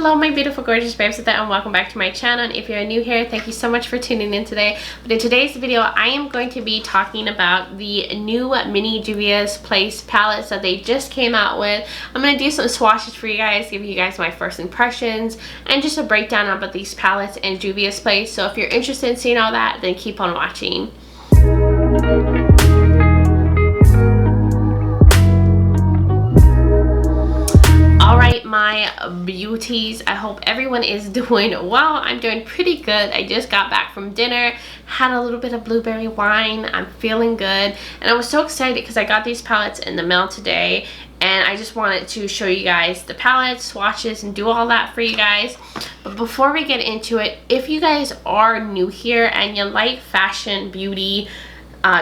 Hello my beautiful gorgeous babes with that, and welcome back to my channel. And if you're new here, thank you so much for tuning in today. But in today's video I am going to be talking about the new mini Juvia's Place palettes that they just came out with. I'm going to do some swatches for you guys, give you guys my first impressions and just a breakdown about these palettes and Juvia's Place. So if you're interested in seeing all that, then keep on watching. Alright my beauties, I hope everyone is doing well. I'm doing pretty good. I just got back from dinner, had a little bit of blueberry wine. I'm feeling good, and I was so excited because I got these palettes in the mail today, and I just wanted to show you guys the palettes, swatches, and do all that for you guys. But before we get into it, if you guys are new here and you like fashion, beauty,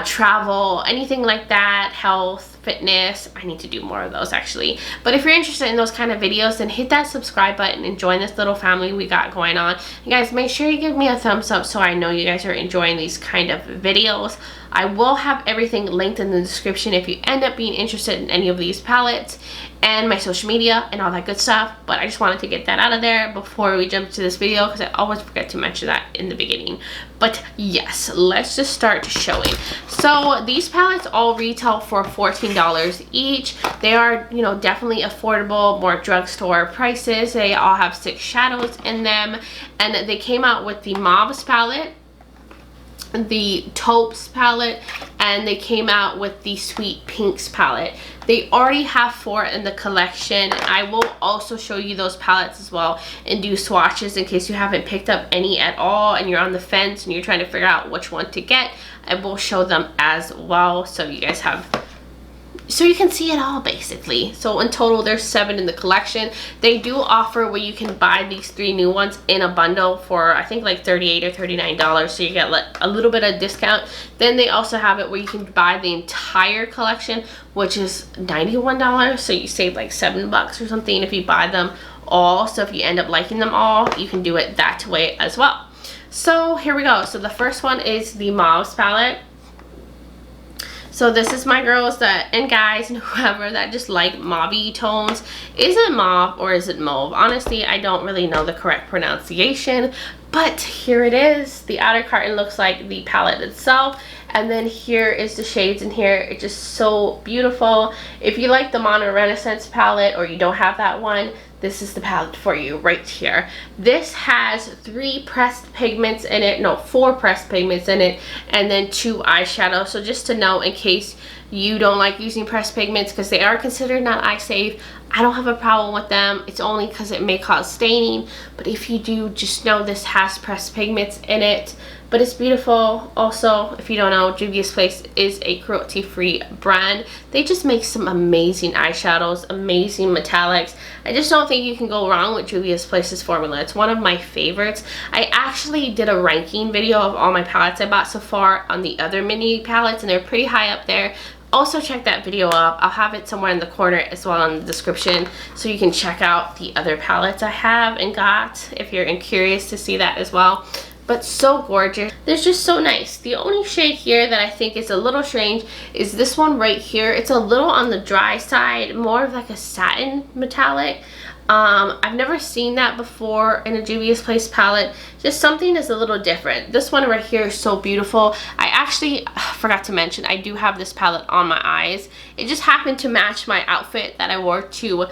travel, anything like that, health, fitness, I need to do more of those actually, but if you're interested in those kind of videos, then hit that subscribe button and join this little family we got going on. You guys, make sure you give me a thumbs up so I know you guys are enjoying these kind of videos. I will have everything linked in the description if you end up being interested in any of these palettes, and my social media and all that good stuff. But I just wanted to get that out of there before we jump to this video because I always forget to mention that in the beginning. But yes, let's just start showing. So these palettes all retail for $14 each. They are, you know, definitely affordable, more drugstore prices. They all have 6 shadows in them, and they came out with the Mauves palette, the Taupes palette, and they came out with the Sweet Pinks palette. They already have 4 in the collection. I will also show you those palettes as well and do swatches in case you haven't picked up any at all and you're on the fence and you're trying to figure out which one to get. I will show them as well so you guys have, so you can see it all basically. So in total there's 7 in the collection. They do offer where you can buy these 3 new ones in a bundle for I think like $38 or $39, so you get like a little bit of discount. Then they also have it where you can buy the entire collection, which is $91, so you save like $7 or something if you buy them all. So if you end up liking them all, you can do it that way as well. So here we go. So the first one is the Mauves palette. So this is my girls that and guys and whoever that just like mauve tones. Is it mauve or is it mauve? Honestly, I don't really know the correct pronunciation, but here it is. The outer carton looks like the palette itself, and then here is the shades in here. It's just so beautiful. If you like the Mono Renaissance palette or you don't have that one, this is the palette for you right here. This has 3 pressed pigments in it, no, 4 pressed pigments in it, and then 2 eyeshadows. So just to know, in case you don't like using pressed pigments because they are considered not eye safe, I don't have a problem with them. It's only because it may cause staining, but if you do, just know this has pressed pigments in it. But it's beautiful. Also, if you don't know, Juvia's Place is a cruelty-free brand. They just make some amazing eyeshadows, amazing metallics. I just don't think you can go wrong with Juvia's Place's formula. It's one of my favorites. I actually did a ranking video of all my palettes I bought so far on the other mini palettes, and they're pretty high up there. Also check that video out. I'll have it somewhere in the corner as well in the description so you can check out the other palettes I have and got if you're curious to see that as well. But so gorgeous. They're just so nice. The only shade here that I think is a little strange is this one right here. It's a little on the dry side, more of like a satin metallic. I've never seen that before in a Juvia's Place palette. Just something that's a little different. This one right here is so beautiful. I actually forgot to mention I do have this palette on my eyes. It just happened to match my outfit that I wore to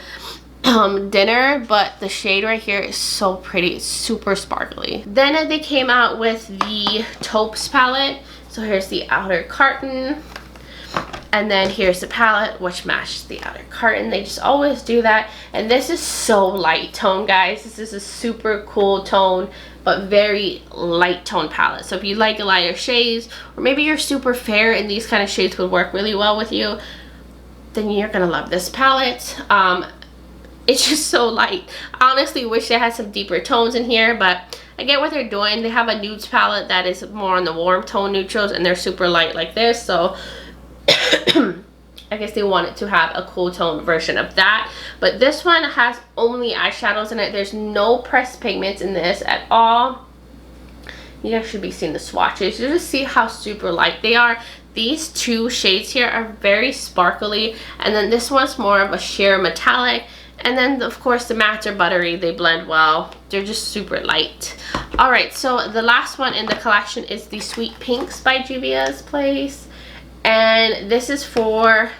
dinner, but the shade right here is so pretty. It's super sparkly. Then they came out with the Taupes palette. So here's the outer carton, and then here's the palette which matches the outer carton. They just always do that, and this is so light tone, guys. This is a super cool tone but very light tone palette. So if you like lighter shades, or maybe you're super fair and these kind of shades would work really well with you, then you're gonna love this palette. It's just so light. I honestly wish they had some deeper tones in here, but I get what they're doing. They have a nudes palette that is more on the warm tone neutrals, and they're super light like this, so I guess they wanted to have a cool tone version of that. But this one has only eyeshadows in it. There's no pressed pigments in this at all. You guys should be seeing the swatches. You just see how super light they are. These 2 shades here are very sparkly, and then this one's more of a sheer metallic, And then of course the mattes are buttery, they blend well, they're just super light. Alright, so the last one in the collection is the Sweet Pinks by Juvia's Place, and this is for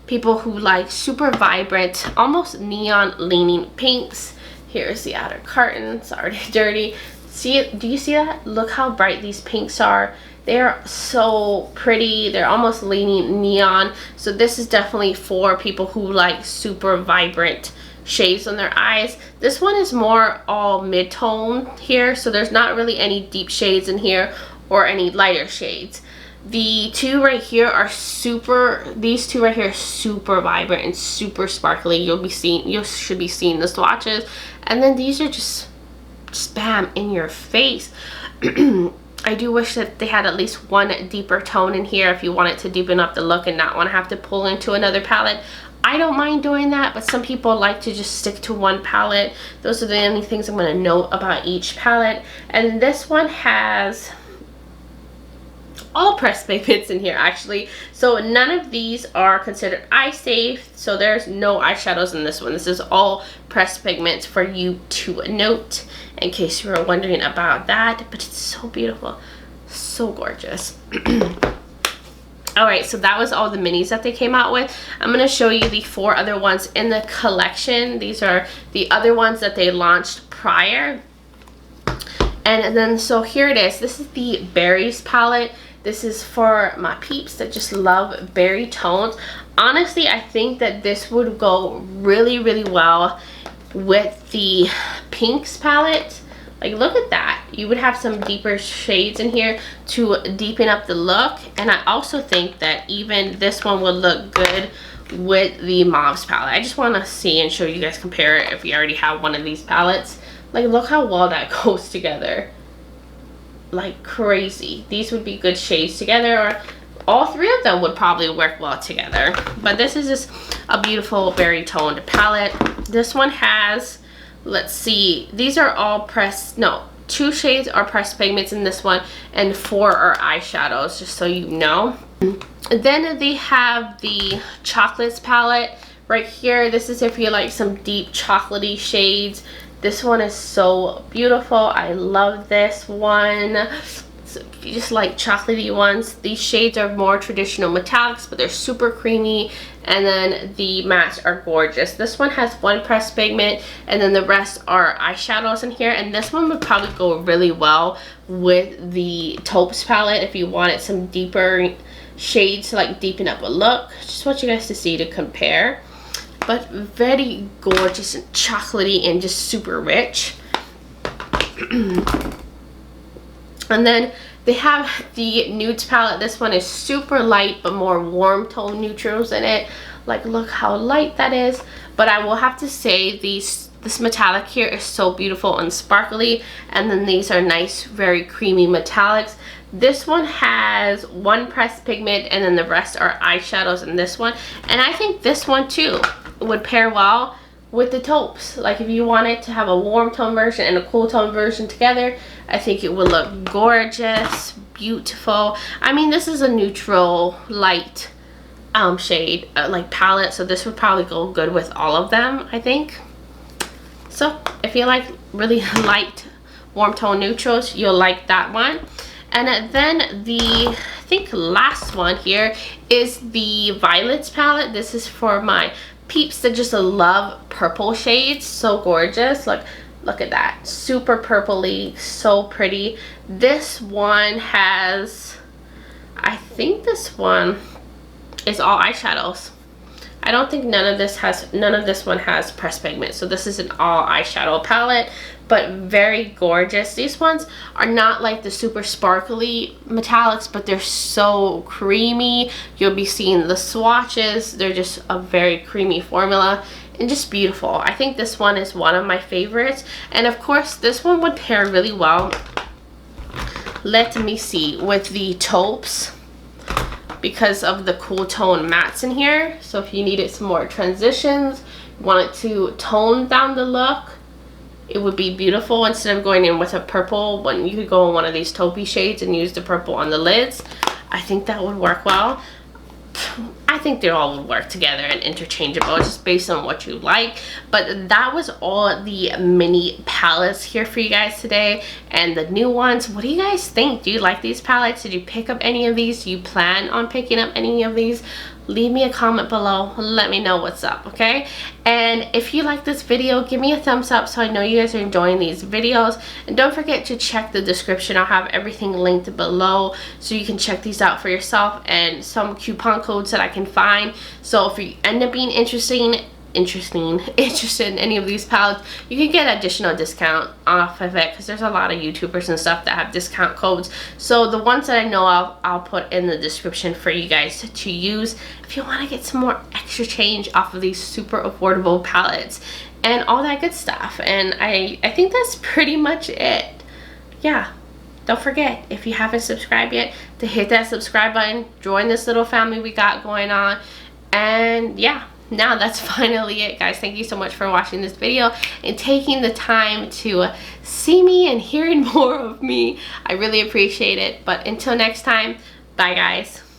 people who like super vibrant, almost neon leaning pinks. Here's the outer carton, it's already dirty. See it? Do you see that? Look how bright these pinks are. They're so pretty. They're almost leaning neon. So this is definitely for people who like super vibrant shades on their eyes. This one is more all mid-tone here, so there's not really any deep shades in here or any lighter shades. The two right here are these two right here are super vibrant and super sparkly. You should be seeing the swatches. And then these are just bam in your face. I do wish that they had at least one deeper tone in here if you want it to deepen up the look and not want to have to pull into another palette. I don't mind doing that, but some people like to just stick to one palette. Those are the only things I'm going to note about each palette. And this one has all pressed pigments in here actually, so none of these are considered eye safe, so there's no eyeshadows in this one. This is all pressed pigments for you to note in case you were wondering about that. But it's so beautiful, so gorgeous. Alright, so that was all the minis that they came out with. I'm going to show you the 4 other ones in the collection. These are the other ones that they launched prior. And then so here it is. This is the Berries palette. This is for my peeps that just love berry tones. Honestly, I think that this would go really, really well with the Pinks palette. Like, look at that. You would have some deeper shades in here to deepen up the look. And I also think that even this one would look good with the Mauves palette. I just want to see and show you guys compare it if you already have one of these palettes. Like, look how well that goes together. Like crazy. These would be good shades together, or all 3 of them would probably work well together. But this is just a beautiful berry toned palette. This one has, let's see, these are all pressed, no, 2 shades are pressed pigments in this one and 4 are eyeshadows, just so you know. Then they have the Chocolates palette right here. This is if you like some deep chocolatey shades. This one is so beautiful. I love this one. So if you just like chocolatey ones, these shades are more traditional metallics, but they're super creamy. And then the mattes are gorgeous. This one has 1 pressed pigment, and then the rest are eyeshadows in here. And this one would probably go really well with the Taupes palette if you wanted some deeper shades to like deepen up a look. Just want you guys to see to compare. But very gorgeous and chocolatey and just super rich. And then they have the Nudes palette. This one is super light but more warm tone neutrals in it. Like, look how light that is. But I will have to say this metallic here is so beautiful and sparkly. And then these are nice, very creamy metallics. This one has 1 pressed pigment and then the rest are eyeshadows in this one. And I think this one too would pair well with the taupes. Like, if you wanted to have a warm tone version and a cool tone version together, I think it would look gorgeous, beautiful. I mean, this is a neutral light shade like palette, so this would probably go good with all of them, I think. So if you like really light warm tone neutrals, you'll like that one. And then the, I think last one here is the Violets palette. This is for my peeps that just love purple shades. So gorgeous. Like, look at that, super purpley, so pretty. This one has, I think this one is all eyeshadows. I don't think none of this one has pressed pigment. So this is an all eyeshadow palette, but very gorgeous. These ones are not like the super sparkly metallics, but they're so creamy. You'll be seeing the swatches. They're just a very creamy formula and just beautiful. I think this one is one of my favorites. And of course, this one would pair really well, let me see, with the taupes, because of the cool tone mattes in here. So if you needed some more transitions, wanted to tone down the look, it would be beautiful. Instead of going in with a purple, when you could go in one of these taupey shades and use the purple on the lids. I think that would work well. I think they all would work together and interchangeable, just based on what you like. But that was all the mini palettes here for you guys today, and the new ones. What do you guys think? Do you like these palettes? Did you pick up any of these? Do you plan on picking up any of these? Leave me a comment below. Let me know what's up, okay? And if you like this video, give me a thumbs up so I know you guys are enjoying these videos. And don't forget to check the description. I'll have everything linked below so you can check these out for yourself, and some coupon codes that I can find. So if you end up being interested in any of these palettes, you can get additional discount off of it, because there's a lot of YouTubers and stuff that have discount codes. So the ones that I know of, I'll put in the description for you guys to use if you want to get some more extra change off of these super affordable palettes and all that good stuff. And I think that's pretty much it. Yeah, don't forget, if you haven't subscribed yet, to hit that subscribe button, join this little family we got going on. And yeah, now that's finally it, guys. Thank you so much for watching this video and taking the time to see me and hearing more of me. I really appreciate it. But until next time, bye guys.